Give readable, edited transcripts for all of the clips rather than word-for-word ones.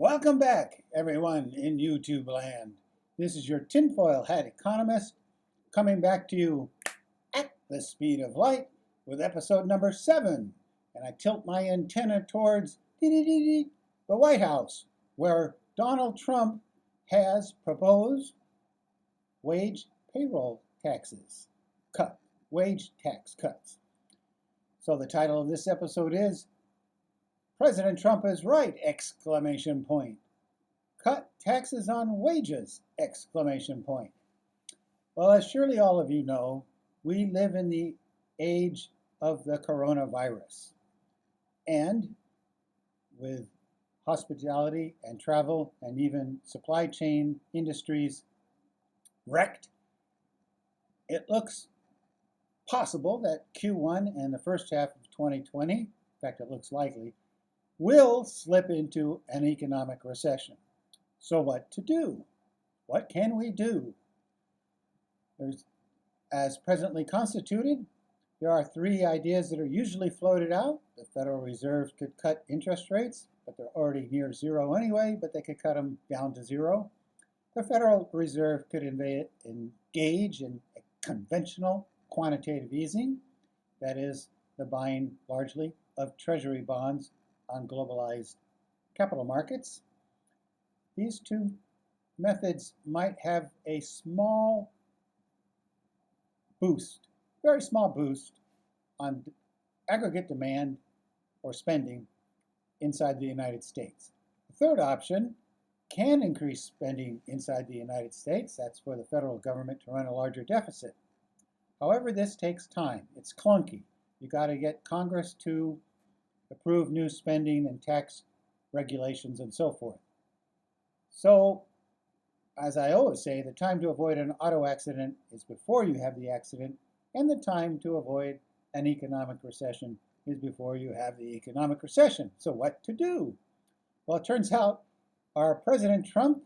Welcome back, everyone in YouTube land. This is your tinfoil hat economist coming back to you at the speed of light with episode number 7. And I tilt my antenna towards the White House, where Donald Trump has proposed payroll taxes, wage tax cuts. So the title of this episode is President Trump is right! Cut taxes on wages! Well, as surely all of you know, we live in the age of the coronavirus. And with hospitality and travel and even supply chain industries wrecked, it looks possible that Q1 and the first half of 2020, in fact, it looks likely, will slip into an economic recession. So what to do? What can we do? As presently constituted, there are 3 ideas that are usually floated out. The Federal Reserve could cut interest rates, but they're already near zero anyway, but they could cut them down to zero. The Federal Reserve could engage in a conventional quantitative easing, that is, the buying largely of treasury bonds on globalized capital markets. These 2 methods might have a small boost, very small boost on aggregate demand or spending inside the United States. The third option can increase spending inside the United States. That's for the federal government to run a larger deficit. However, this takes time. It's clunky. You got to get Congress to approve new spending and tax regulations and so forth. So, as I always say, the time to avoid an auto accident is before you have the accident, and the time to avoid an economic recession is before you have the economic recession. So what to do? Well, it turns out our President Trump,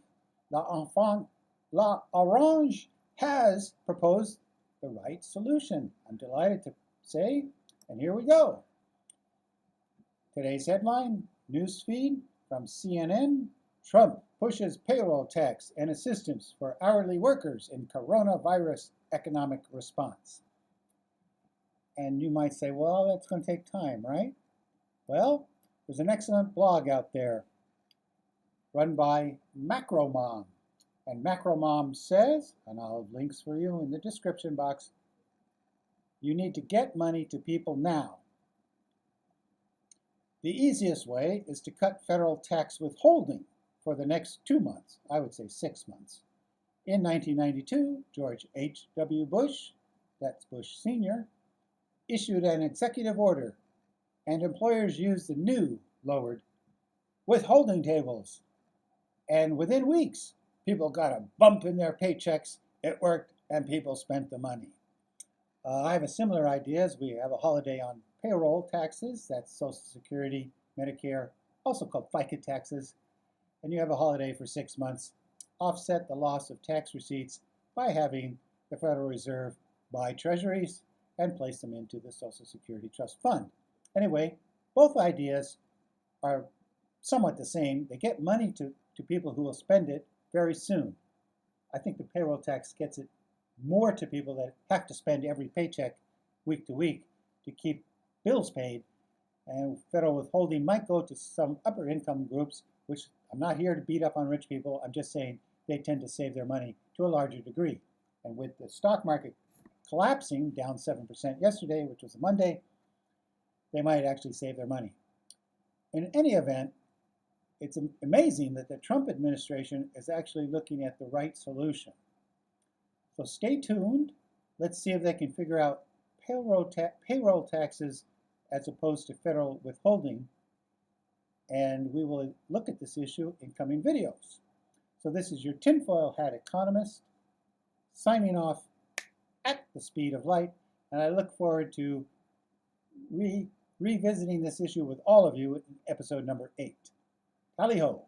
l'enfant l'orange, has proposed the right solution. I'm delighted to say, and here we go. Today's headline, newsfeed from CNN, Trump pushes payroll tax and assistance for hourly workers in coronavirus economic response. And you might say, well, that's going to take time, right? Well, there's an excellent blog out there run by Macromom. And Macromom says, and I'll have links for you in the description box, you need to get money to people now. The easiest way is to cut federal tax withholding for the next 2 months, I would say 6 months. In 1992, George H.W. Bush, that's Bush Sr., issued an executive order, and employers used the new lowered withholding tables. And within weeks, people got a bump in their paychecks, it worked, and people spent the money. I have a similar idea as we have a holiday on payroll taxes, that's Social Security, Medicare, also called FICA taxes, and you have a holiday for 6 months. Offset the loss of tax receipts by having the Federal Reserve buy treasuries and place them into the Social Security Trust Fund. Anyway, both ideas are somewhat the same. They get money to people who will spend it very soon. I think the payroll tax gets it more to people that have to spend every paycheck week to week to keep bills paid, and federal withholding might go to some upper income groups, which I'm not here to beat up on rich people. I'm just saying they tend to save their money to a larger degree. And with the stock market collapsing down 7% yesterday, which was a Monday, they might actually save their money. In any event, it's amazing that the Trump administration is actually looking at the right solution. So stay tuned. Let's see if they can figure out payroll taxes as opposed to federal withholding. And we will look at this issue in coming videos. So this is your tinfoil hat economist signing off at the speed of light. And I look forward to revisiting this issue with all of you in episode number 8. Tally ho!